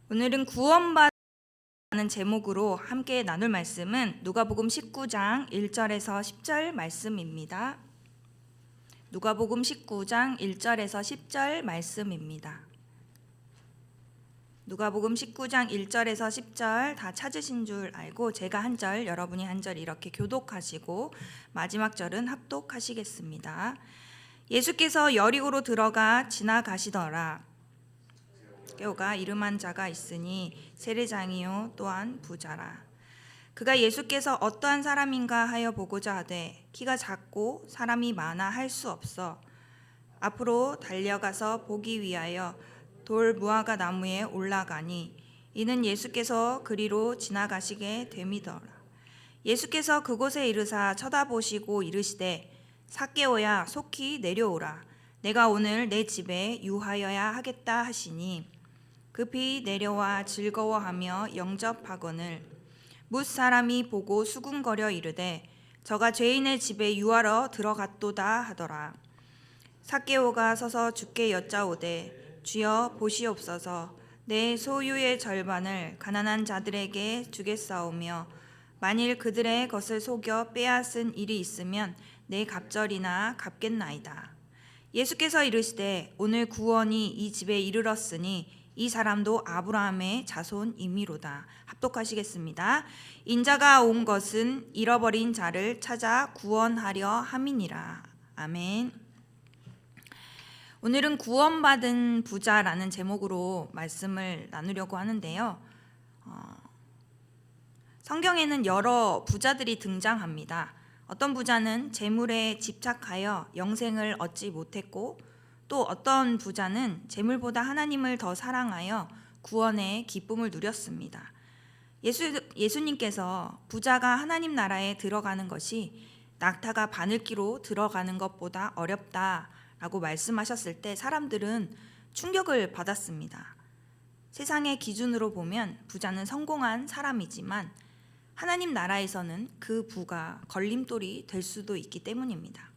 오늘은 구원받는 제목으로 함께 나눌 말씀은 누가복음 19장 1절에서 10절 말씀입니다. 누가복음 19장 1절에서 10절 말씀입니다. 누가복음 19장 1절에서 10절 다 찾으신 줄 알고 제가 한 절, 여러분이 한 절 이렇게 교독하시고 마지막 절은 합독하시겠습니다. 예수께서 여리고로 들어가 지나가시더라. 삭개오가 이름한 자가 있으니 세리장이요 또한 부자라. 그가 예수께서 어떠한 사람인가 하여 보고자 하되 키가 작고 사람이 많아 할 수 없어 앞으로 달려가서 보기 위하여 돌 무화과 나무에 올라가니 이는 예수께서 그리로 지나가시게 됨이더라. 예수께서 그곳에 이르사 쳐다보시고 이르시되 삭개오야 속히 내려오라. 내가 오늘 내 집에 유하여야 하겠다 하시니 급히 내려와 즐거워하며 영접하거늘 뭇 사람이 보고 수군거려 이르되 저가 죄인의 집에 유하러 들어갔도다 하더라. 삭개오가 서서 주께 여짜오되 주여 보시옵소서 내 소유의 절반을 가난한 자들에게 주겠사오며 만일 그들의 것을 속여 빼앗은 일이 있으면 내 갑절이나 갚겠나이다. 예수께서 이르시되 오늘 구원이 이 집에 이르렀으니 이 사람도 아브라함의 자손이미로다. 합독하시겠습니다. 인자가 온 것은 잃어버린 자를 찾아 구원하려 함이니라. 아멘. 오늘은 구원받은 부자라는 제목으로 말씀을 나누려고 하는데요. 성경에는 여러 부자들이 등장합니다. 어떤 부자는 재물에 집착하여 영생을 얻지 못했고 또 어떤 부자는 재물보다 하나님을 더 사랑하여 구원의 기쁨을 누렸습니다. 예수님께서 부자가 하나님 나라에 들어가는 것이 낙타가 바늘기로 들어가는 것보다 어렵다라고 말씀하셨을 때 사람들은 충격을 받았습니다. 세상의 기준으로 보면 부자는 성공한 사람이지만 하나님 나라에서는 그 부가 걸림돌이 될 수도 있기 때문입니다.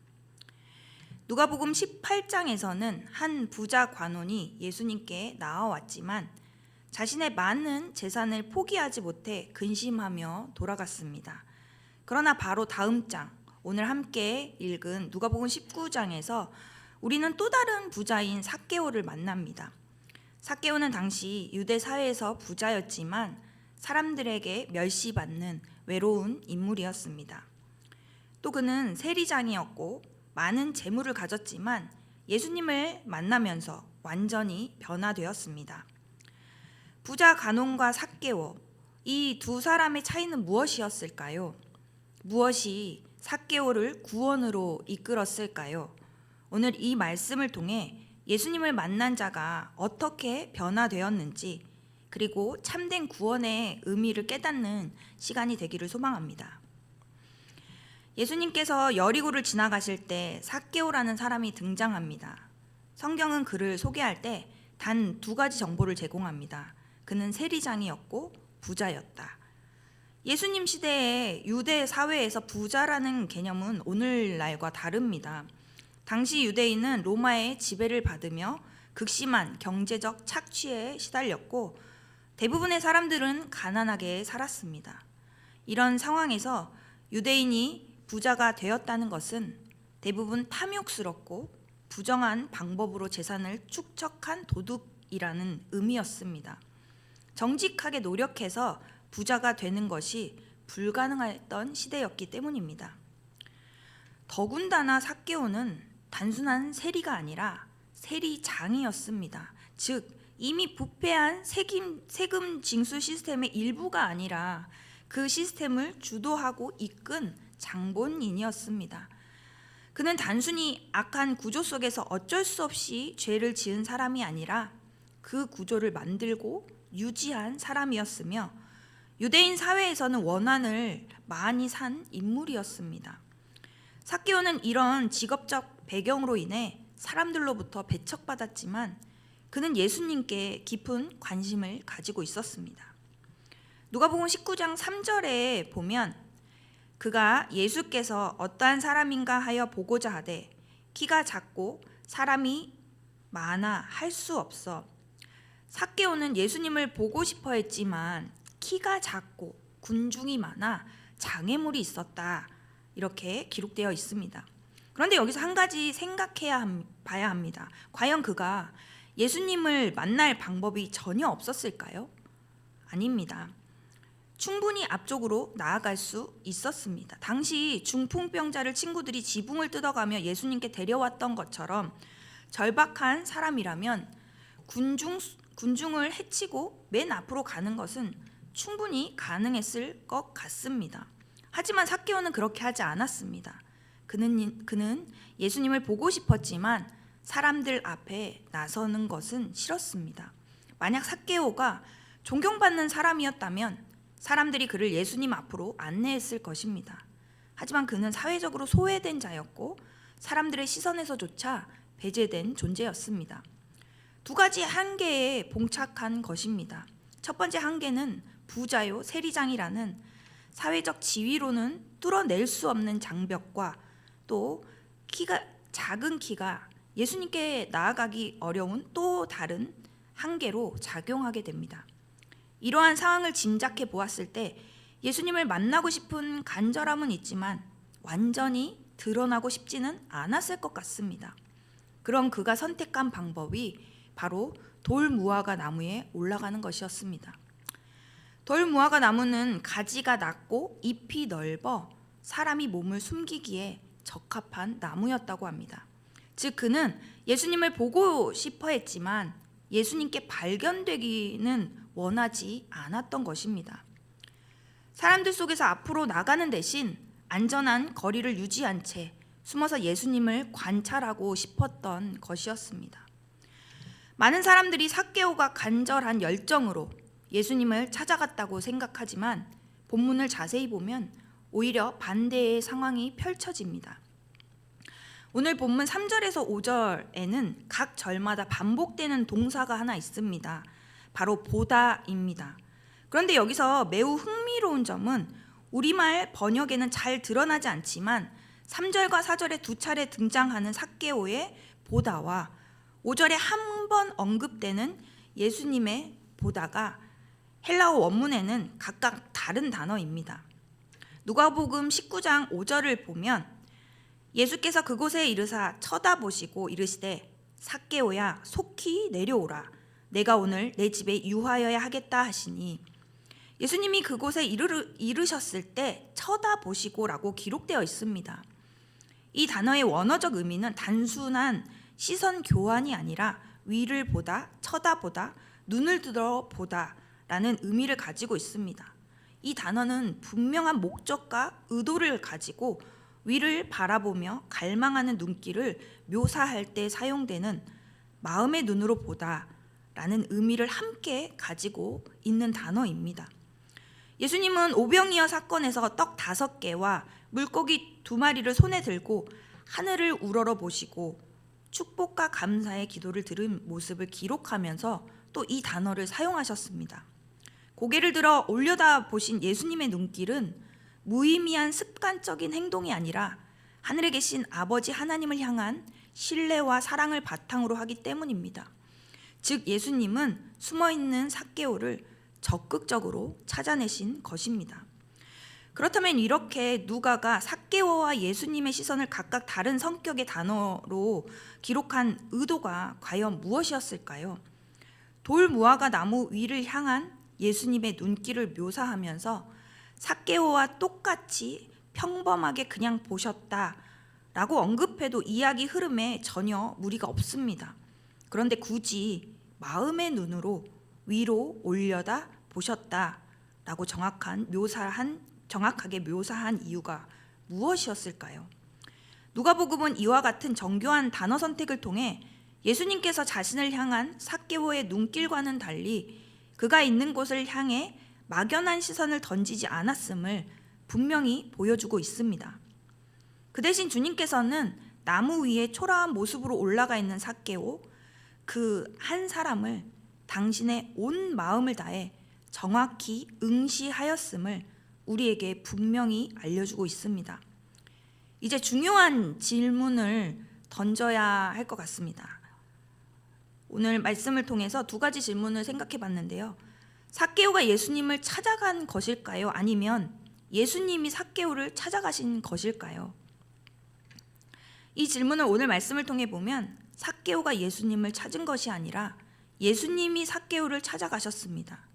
누가복음 18장에서는 한 부자 관원이 예수님께 나와왔지만 자신의 많은 재산을 포기하지 못해 근심하며 돌아갔습니다. 그러나 바로 다음 장, 오늘 함께 읽은 누가복음 19장에서 우리는 또 다른 부자인 삭개오를 만납니다. 삭개오는 당시 유대 사회에서 부자였지만 사람들에게 멸시받는 외로운 인물이었습니다. 또 그는 세리장이었고 많은 재물을 가졌지만 예수님을 만나면서 완전히 변화되었습니다. 부자 간원과 삭개오, 이 두 사람의 차이는 무엇이었을까요? 무엇이 삭개오를 구원으로 이끌었을까요? 오늘 이 말씀을 통해 예수님을 만난 자가 어떻게 변화되었는지 그리고 참된 구원의 의미를 깨닫는 시간이 되기를 소망합니다. 예수님께서 여리고를 지나가실 때 삭개오라는 사람이 등장합니다. 성경은 그를 소개할 때 단 두 가지 정보를 제공합니다. 그는 세리장이었고 부자였다. 예수님 시대의 유대 사회에서 부자라는 개념은 오늘날과 다릅니다. 당시 유대인은 로마의 지배를 받으며 극심한 경제적 착취에 시달렸고 대부분의 사람들은 가난하게 살았습니다. 이런 상황에서 유대인이 부자가 되었다는 것은 대부분 탐욕스럽고 부정한 방법으로 재산을 축적한 도둑이라는 의미였습니다. 정직하게 노력해서 부자가 되는 것이 불가능했던 시대였기 때문입니다. 더군다나 삭개오는 단순한 세리가 아니라 세리장이었습니다. 즉 이미 부패한 세금 징수 시스템의 일부가 아니라 그 시스템을 주도하고 이끈 장본인이었습니다. 그는 단순히 악한 구조 속에서 어쩔 수 없이 죄를 지은 사람이 아니라 그 구조를 만들고 유지한 사람이었으며 유대인 사회에서는 원한을 많이 산 인물이었습니다. 삭개오는 이런 직업적 배경으로 인해 사람들로부터 배척받았지만 그는 예수님께 깊은 관심을 가지고 있었습니다. 누가복음 19장 3절에 보면 그가 예수께서 어떠한 사람인가 하여 보고자 하되 키가 작고 사람이 많아 할 수 없어 삭개오는 예수님을 보고 싶어 했지만 키가 작고 군중이 많아 장애물이 있었다. 이렇게 기록되어 있습니다. 그런데 여기서 한 가지 봐야 합니다. 과연 그가 예수님을 만날 방법이 전혀 없었을까요? 아닙니다. 충분히 앞쪽으로 나아갈 수 있었습니다. 당시 중풍병자를 친구들이 지붕을 뜯어가며 예수님께 데려왔던 것처럼 절박한 사람이라면 군중을 헤치고 맨 앞으로 가는 것은 충분히 가능했을 것 같습니다. 하지만 삭개오는 그렇게 하지 않았습니다. 그는 예수님을 보고 싶었지만 사람들 앞에 나서는 것은 싫었습니다. 만약 삭개오가 존경받는 사람이었다면 사람들이 그를 예수님 앞으로 안내했을 것입니다. 하지만 그는 사회적으로 소외된 자였고 사람들의 시선에서조차 배제된 존재였습니다. 두 가지 한계에 봉착한 것입니다. 첫 번째 한계는 부자요 세리장이라는 사회적 지위로는 뚫어낼 수 없는 장벽과 또 작은 키가 예수님께 나아가기 어려운 또 다른 한계로 작용하게 됩니다. 이러한 상황을 짐작해 보았을 때 예수님을 만나고 싶은 간절함은 있지만 완전히 드러나고 싶지는 않았을 것 같습니다. 그런 그가 선택한 방법이 바로 돌무화과 나무에 올라가는 것이었습니다. 돌무화과 나무는 가지가 낮고 잎이 넓어 사람이 몸을 숨기기에 적합한 나무였다고 합니다. 즉 그는 예수님을 보고 싶어 했지만 예수님께 발견되기는 원하지 않았던 것입니다. 사람들 속에서 앞으로 나가는 대신 안전한 거리를 유지한 채 숨어서 예수님을 관찰하고 싶었던 것이었습니다. 많은 사람들이 삭개오가 간절한 열정으로 예수님을 찾아갔다고 생각하지만 본문을 자세히 보면 오히려 반대의 상황이 펼쳐집니다. 오늘 본문 3절에서 5절에는 각 절마다 반복되는 동사가 하나 있습니다. 바로 보다입니다. 그런데 여기서 매우 흥미로운 점은 우리말 번역에는 잘 드러나지 않지만 3절과 4절에 두 차례 등장하는 삭개오의 보다와 5절에 한 번 언급되는 예수님의 보다가 헬라어 원문에는 각각 다른 단어입니다. 누가복음 19장 5절을 보면 예수께서 그곳에 이르사 쳐다보시고 이르시되 삭개오야 속히 내려오라 내가 오늘 내 집에 유하여야 하겠다 하시니 예수님이 그곳에 이르셨을 때 쳐다보시고라고 기록되어 있습니다. 이 단어의 원어적 의미는 단순한 시선 교환이 아니라 위를 보다, 쳐다보다, 눈을 들어 보다 라는 의미를 가지고 있습니다. 이 단어는 분명한 목적과 의도를 가지고 위를 바라보며 갈망하는 눈길을 묘사할 때 사용되는 마음의 눈으로 보다 라는 의미를 함께 가지고 있는 단어입니다. 예수님은 오병이어 사건에서 떡 5개와 물고기 2마리를 손에 들고 하늘을 우러러 보시고 축복과 감사의 기도를 들은 모습을 기록하면서 또 이 단어를 사용하셨습니다. 고개를 들어 올려다 보신 예수님의 눈길은 무의미한 습관적인 행동이 아니라 하늘에 계신 아버지 하나님을 향한 신뢰와 사랑을 바탕으로 하기 때문입니다. 즉 예수님은 숨어있는 삭개오를 적극적으로 찾아내신 것입니다. 그렇다면 이렇게 누가가 삭개오와 예수님의 시선을 각각 다른 성격의 단어로 기록한 의도가 과연 무엇이었을까요? 돌무화과 나무 위를 향한 예수님의 눈길을 묘사하면서 삭개오와 똑같이 평범하게 그냥 보셨다라고 언급해도 이야기 흐름에 전혀 무리가 없습니다. 그런데 굳이 마음의 눈으로 위로 올려다 보셨다라고 정확하게 묘사한 이유가 무엇이었을까요? 누가복음은 이와 같은 정교한 단어 선택을 통해 예수님께서 자신을 향한 삭개오의 눈길과는 달리 그가 있는 곳을 향해 막연한 시선을 던지지 않았음을 분명히 보여주고 있습니다. 그 대신 주님께서는 나무 위에 초라한 모습으로 올라가 있는 삭개오 그 한 사람을 당신의 온 마음을 다해 정확히 응시하였음을 우리에게 분명히 알려주고 있습니다. 이제 중요한 질문을 던져야 할 것 같습니다. 오늘 말씀을 통해서 두 가지 질문을 생각해 봤는데요. 삭개오가 예수님을 찾아간 것일까요? 아니면 예수님이 삭개오를 찾아가신 것일까요? 이 질문을 오늘 말씀을 통해 보면 삭개오가 예수님을 찾은 것이 아니라 예수님이 삭개오를 찾아가셨습니다.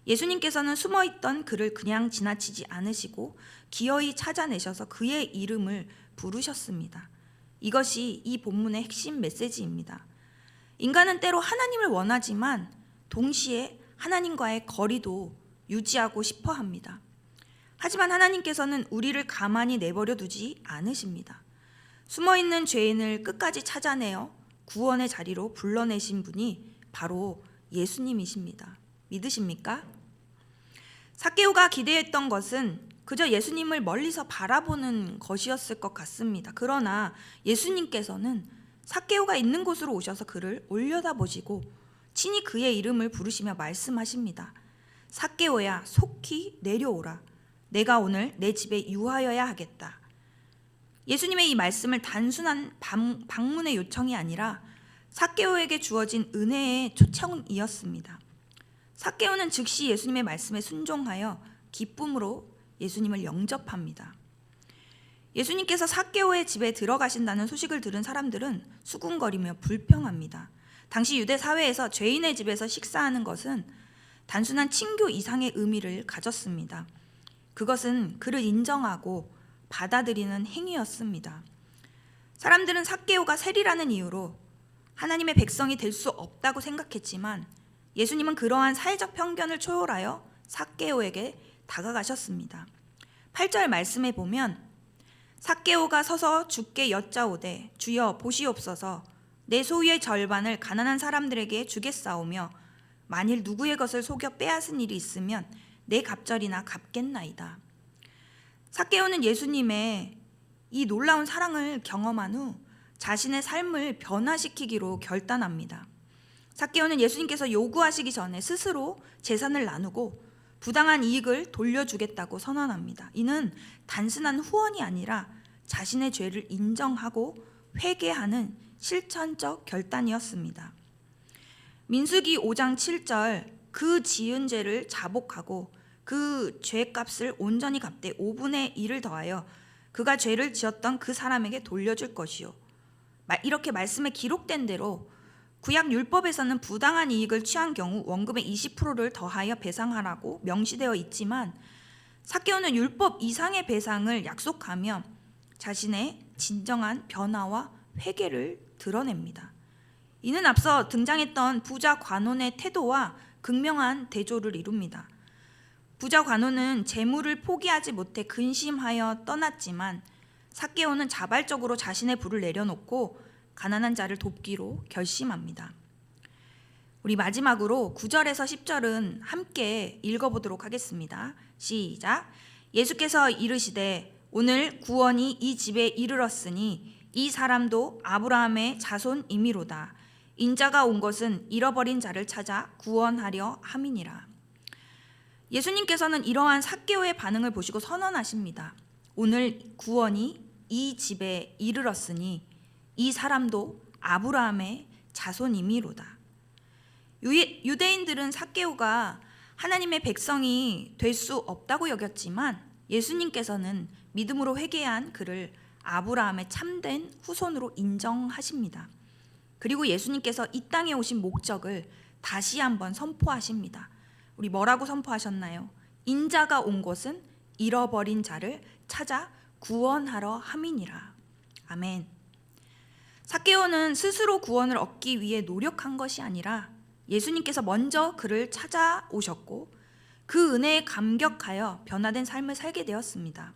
예수님께서는 숨어있던 그를 그냥 지나치지 않으시고 기어이 찾아내셔서 그의 이름을 부르셨습니다. 이것이 이 본문의 핵심 메시지입니다. 인간은 때로 하나님을 원하지만 동시에 하나님과의 거리도 유지하고 싶어 합니다. 하지만 하나님께서는 우리를 가만히 내버려 두지 않으십니다. 숨어있는 죄인을 끝까지 찾아내어 구원의 자리로 불러내신 분이 바로 예수님이십니다. 믿으십니까? 삭개오가 기대했던 것은 그저 예수님을 멀리서 바라보는 것이었을 것 같습니다. 그러나 예수님께서는 삭개오가 있는 곳으로 오셔서 그를 올려다보시고 친히 그의 이름을 부르시며 말씀하십니다. 삭개오야, 속히 내려오라. 내가 오늘 내 집에 유하여야 하겠다. 예수님의 이 말씀을 단순한 방문의 요청이 아니라 삭개오에게 주어진 은혜의 초청이었습니다. 삭개오는 즉시 예수님의 말씀에 순종하여 기쁨으로 예수님을 영접합니다. 예수님께서 삭개오의 집에 들어가신다는 소식을 들은 사람들은 수군거리며 불평합니다. 당시 유대 사회에서 죄인의 집에서 식사하는 것은 단순한 친교 이상의 의미를 가졌습니다. 그것은 그를 인정하고 받아들이는 행위였습니다. 사람들은 삭개오가 세리라는 이유로 하나님의 백성이 될 수 없다고 생각했지만 예수님은 그러한 사회적 편견을 초월하여 삭개오에게 다가가셨습니다. 8절 말씀에 보면 삭개오가 서서 주께 여짜오되 주여 보시옵소서 내 소유의 절반을 가난한 사람들에게 주겠사오며 만일 누구의 것을 속여 빼앗은 일이 있으면 내 갑절이나 갚겠나이다. 삭개오는 예수님의 이 놀라운 사랑을 경험한 후 자신의 삶을 변화시키기로 결단합니다. 삭개오는 예수님께서 요구하시기 전에 스스로 재산을 나누고 부당한 이익을 돌려주겠다고 선언합니다. 이는 단순한 후원이 아니라 자신의 죄를 인정하고 회개하는 실천적 결단이었습니다. 민수기 5장 7절 그 지은 죄를 자복하고 그 죄값을 온전히 갚되 5분의 1을 더하여 그가 죄를 지었던 그 사람에게 돌려줄 것이요. 이렇게 말씀에 기록된 대로 구약 율법에서는 부당한 이익을 취한 경우 원금의 20%를 더하여 배상하라고 명시되어 있지만 삭개오는 율법 이상의 배상을 약속하며 자신의 진정한 변화와 회개를 드러냅니다. 이는 앞서 등장했던 부자 관원의 태도와 극명한 대조를 이룹니다. 부자 관원은 재물을 포기하지 못해 근심하여 떠났지만 삭개오는 자발적으로 자신의 부를 내려놓고 가난한 자를 돕기로 결심합니다. 우리 마지막으로 9절에서 10절은 함께 읽어보도록 하겠습니다. 시작. 예수께서 이르시되 오늘 구원이 이 집에 이르렀으니 이 사람도 아브라함의 자손이미로다. 인자가 온 것은 잃어버린 자를 찾아 구원하려 함이니라. 예수님께서는 이러한 삭개오의 반응을 보시고 선언하십니다. 오늘 구원이 이 집에 이르렀으니 이 사람도 아브라함의 자손이미로다. 유대인들은 삭개오가 하나님의 백성이 될 수 없다고 여겼지만 예수님께서는 믿음으로 회개한 그를 아브라함의 참된 후손으로 인정하십니다. 그리고 예수님께서 이 땅에 오신 목적을 다시 한번 선포하십니다. 우리 뭐라고 선포하셨나요? 인자가 온 것은 잃어버린 자를 찾아 구원하러 함이니라. 아멘. 삭개오는 스스로 구원을 얻기 위해 노력한 것이 아니라 예수님께서 먼저 그를 찾아오셨고 그 은혜에 감격하여 변화된 삶을 살게 되었습니다.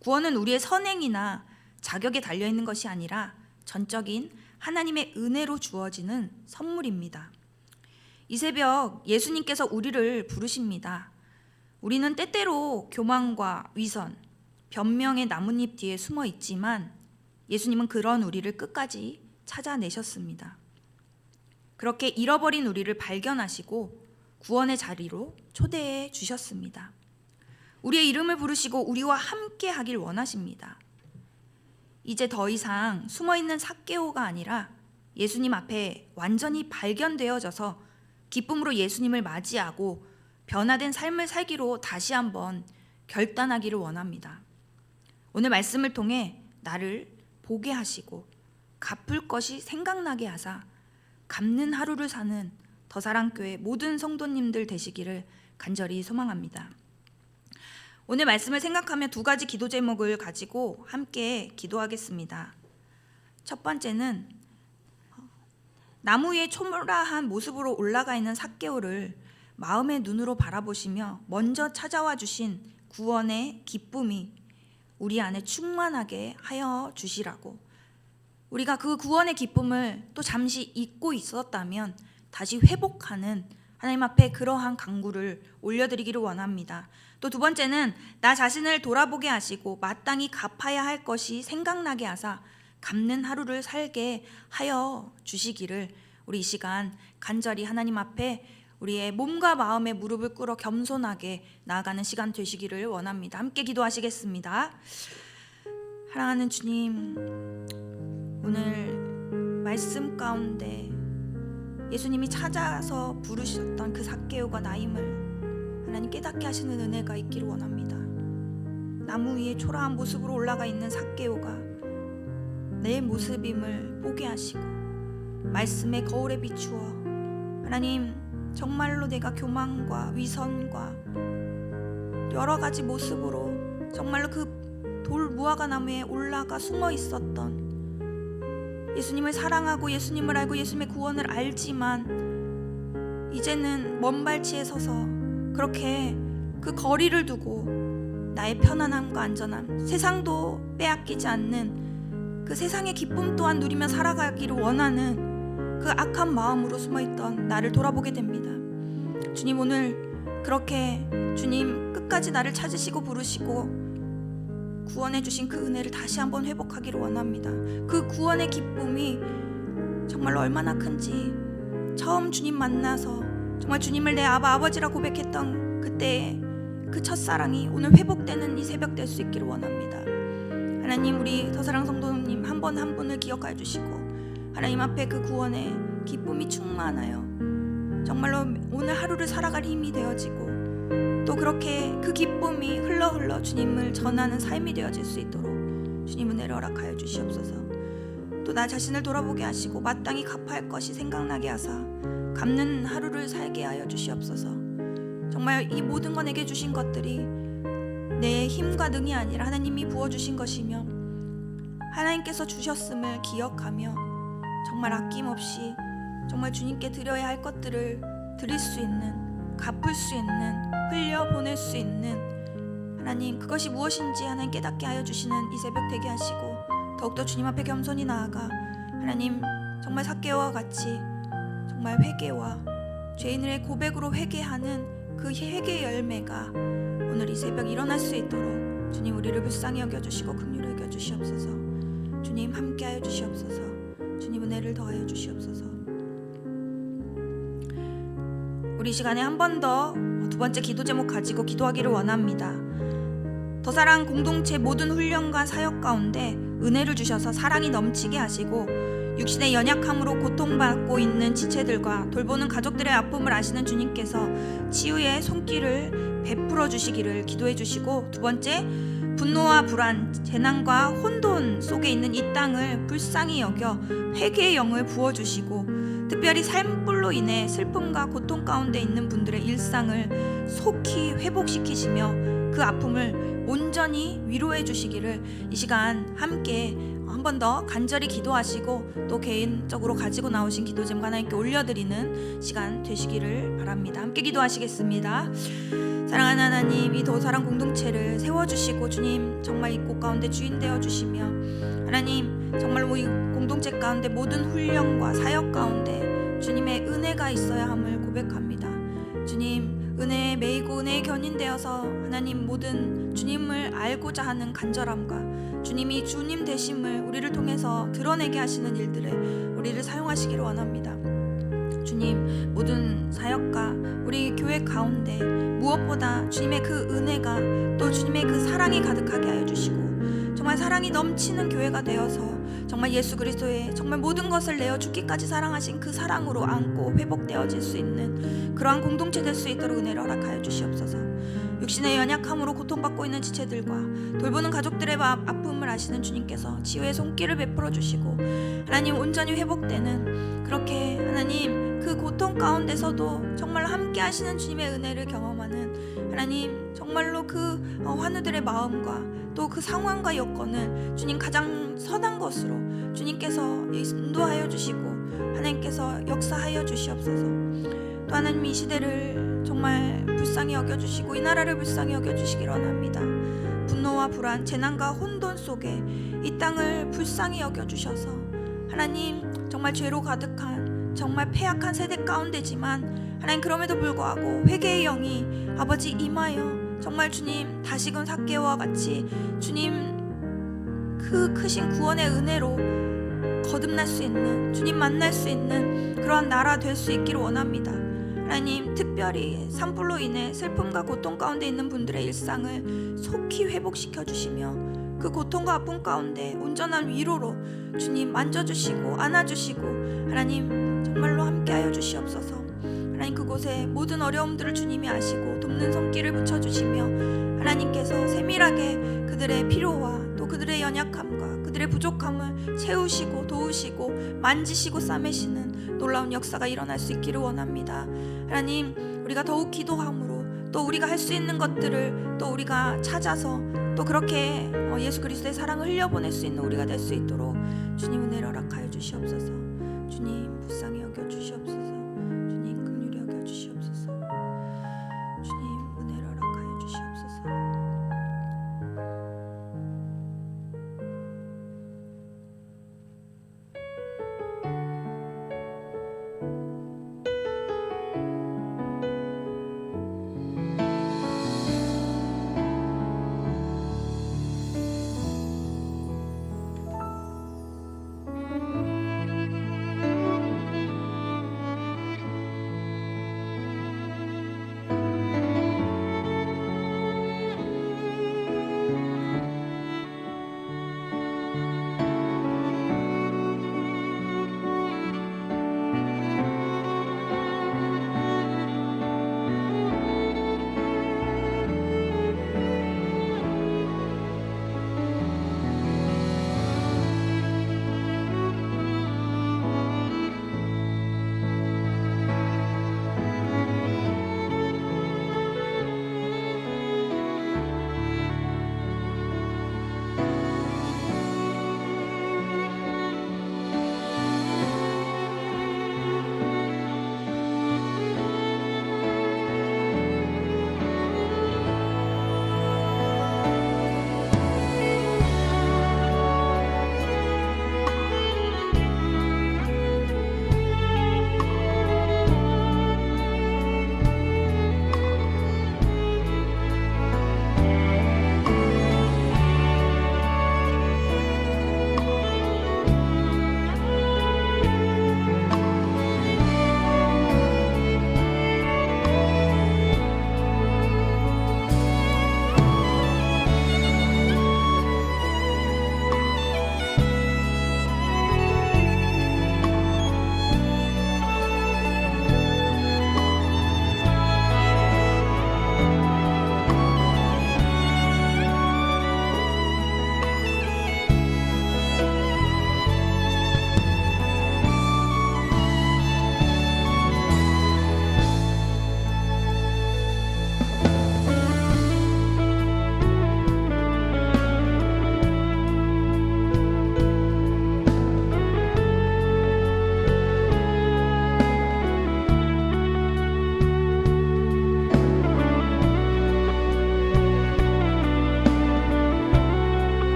구원은 우리의 선행이나 자격에 달려있는 것이 아니라 전적인 하나님의 은혜로 주어지는 선물입니다. 이 새벽 예수님께서 우리를 부르십니다. 우리는 때때로 교만과 위선, 변명의 나뭇잎 뒤에 숨어 있지만 예수님은 그런 우리를 끝까지 찾아내셨습니다. 그렇게 잃어버린 우리를 발견하시고 구원의 자리로 초대해 주셨습니다. 우리의 이름을 부르시고 우리와 함께 하길 원하십니다. 이제 더 이상 숨어있는 삭개오가 아니라 예수님 앞에 완전히 발견되어져서 기쁨으로 예수님을 맞이하고 변화된 삶을 살기로 다시 한번 결단하기를 원합니다. 오늘 말씀을 통해 나를 보게 하시고 갚을 것이 생각나게 하사 갚는 하루를 사는 더사랑교회 모든 성도님들 되시기를 간절히 소망합니다. 오늘 말씀을 생각하며 두 가지 기도 제목을 가지고 함께 기도하겠습니다. 첫 번째는 나무 위에 초라한 모습으로 올라가 있는 삭개오를 마음의 눈으로 바라보시며 먼저 찾아와 주신 구원의 기쁨이 우리 안에 충만하게 하여 주시라고, 우리가 그 구원의 기쁨을 또 잠시 잊고 있었다면 다시 회복하는 하나님 앞에 그러한 간구를 올려드리기를 원합니다. 또 두 번째는 나 자신을 돌아보게 하시고 마땅히 갚아야 할 것이 생각나게 하사 갚는 하루를 살게 하여 주시기를 우리 이 시간 간절히 하나님 앞에 우리의 몸과 마음의 무릎을 꿇어 겸손하게 나아가는 시간 되시기를 원합니다. 함께 기도하시겠습니다. 사랑하는 주님, 오늘 말씀 가운데 예수님이 찾아서 부르셨던 그 삭개오가 나임을 하나님 깨닫게 하시는 은혜가 있기를 원합니다. 나무 위에 초라한 모습으로 올라가 있는 삭개오가 내 모습임을 보게 하시고 말씀의 거울에 비추어 하나님 정말로 내가 교만과 위선과 여러 가지 모습으로 정말로 그 돌 무화과 나무에 올라가 숨어 있었던 예수님을 사랑하고 예수님을 알고 예수님의 구원을 알지만 이제는 먼 발치에 서서 그렇게 그 거리를 두고 나의 편안함과 안전함, 세상도 빼앗기지 않는 그 세상의 기쁨 또한 누리며 살아가기를 원하는 그 악한 마음으로 숨어있던 나를 돌아보게 됩니다. 주님, 오늘 그렇게 주님 끝까지 나를 찾으시고 부르시고 구원해 주신 그 은혜를 다시 한번 회복하기를 원합니다. 그 구원의 기쁨이 정말로 얼마나 큰지, 처음 주님 만나서 정말 주님을 내 아버지라 고백했던 그때의 그 첫사랑이 오늘 회복되는 이 새벽 될 수 있기를 원합니다. 하나님, 우리 더사랑 성도님 한 분 한 분을 기억하여 주시고 하나님 앞에 그 구원의 기쁨이 충만하여 정말로 오늘 하루를 살아갈 힘이 되어지고 또 그렇게 그 기쁨이 흘러 주님을 전하는 삶이 되어질 수 있도록 주님 은혜를 허락하여 주시옵소서. 또 나 자신을 돌아보게 하시고 마땅히 갚아야 할 것이 생각나게 하사 갚는 하루를 살게 하여 주시옵소서. 정말 이 모든 것 내게 주신 것들이 내 힘과 능이 아니라 하나님이 부어주신 것이며 하나님께서 주셨음을 기억하며 정말 아낌없이 정말 주님께 드려야 할 것들을 드릴 수 있는, 갚을 수 있는, 흘려보낼 수 있는 하나님, 그것이 무엇인지 하나님 깨닫게 하여 주시는 이 새벽 되게 하시고 더욱더 주님 앞에 겸손히 나아가 하나님 정말 삭개오와 같이 정말 회개와 죄인의 고백으로 회개하는 그 회개의 열매가 오늘 이 새벽 일어날 수 있도록 주님 우리를 불쌍히 여겨주시고 긍휼히 여겨주시옵소서. 주님 함께하여 주시옵소서. 주님 은혜를 더하여 주시옵소서. 우리 시간에 한 번 더 두 번째 기도 제목 가지고 기도하기를 원합니다. 더사랑 공동체 모든 훈련과 사역 가운데 은혜를 주셔서 사랑이 넘치게 하시고 육신의 연약함으로 고통받고 있는 지체들과 돌보는 가족들의 아픔을 아시는 주님께서 치유의 손길을 베풀어 주시기를 기도해 주시고, 두 번째, 분노와 불안, 재난과 혼돈 속에 있는 이 땅을 불쌍히 여겨 회개의 영을 부어주시고 특별히 삶불로 인해 슬픔과 고통 가운데 있는 분들의 일상을 속히 회복시키시며 그 아픔을 온전히 위로해 주시기를 이 시간 함께 한 번 더 간절히 기도하시고 또 개인적으로 가지고 나오신 기도 제목 하나님께 올려드리는 시간 되시기를 바랍니다. 함께 기도하시겠습니다. 사랑하는 하나님, 이 더사랑 공동체를 세워주시고 주님 정말 이 곳 가운데 주인 되어주시며 하나님 정말 우리 공동체 가운데 모든 훈련과 사역 가운데 주님의 은혜가 있어야 함을 고백합니다. 주님 은혜에 매이고 은혜에 견인되어서 하나님 모든 주님을 알고자 하는 간절함과 주님이 주님 되심을 우리를 통해서 드러내게 하시는 일들에 우리를 사용하시기를 원합니다. 주님 모든 사역과 우리 교회 가운데 무엇보다 주님의 그 은혜가 또 주님의 그 사랑이 가득하게 하여 주시고 정말 사랑이 넘치는 교회가 되어서 정말 예수 그리스도의 정말 모든 것을 내어 죽기까지 사랑하신 그 사랑으로 안고 회복되어질 수 있는 그러한 공동체 될 수 있도록 은혜를 허락하여 주시옵소서. 육신의 연약함으로 고통받고 있는 지체들과 돌보는 가족들의 아픔을 아시는 주님께서 치유의 손길을 베풀어 주시고 하나님 온전히 회복되는 그렇게 하나님 그 고통 가운데서도 정말 함께 하시는 주님의 은혜를 경험하는 하나님 정말로 그 환우들의 마음과 또 그 상황과 여건을 주님 가장 선한 것으로 주님께서 인도하여 주시고 하나님께서 역사하여 주시옵소서. 또 하나님 이 시대를 정말 불쌍히 여겨주시고 이 나라를 불쌍히 여겨주시기 원합니다. 분노와 불안, 재난과 혼돈 속에 이 땅을 불쌍히 여겨주셔서 하나님 정말 죄로 가득한 정말 패약한 세대 가운데지만 하나님 그럼에도 불구하고 회개의 영이 아버지 임하여 정말 주님 다시금 삭개와 같이 주님 그 크신 구원의 은혜로 거듭날 수 있는 주님 만날 수 있는 그러한 나라 될 수 있기를 원합니다. 하나님 특별히 산불로 인해 슬픔과 고통 가운데 있는 분들의 일상을 속히 회복시켜 주시며 그 고통과 아픔 가운데 온전한 위로로 주님 만져주시고 안아주시고 하나님 정말로 함께하여 주시옵소서. 하나님 그곳에 모든 어려움들을 주님이 아시고 돕는 손길을 붙여주시며 하나님께서 세밀하게 그들의 필요와 또 그들의 연약함과 그들의 부족함을 채우시고 도우시고 만지시고 싸매시는 놀라운 역사가 일어날 수 있기를 원합니다. 하나님 우리가 더욱 기도함으로 또 우리가 할 수 있는 것들을 또 우리가 찾아서 또 그렇게 예수 그리스도의 사랑을 흘려보낼 수 있는 우리가 될 수 있도록 주님 은혜를 허락하여 주시옵소서. 주님 불쌍히 여겨 주시옵소서.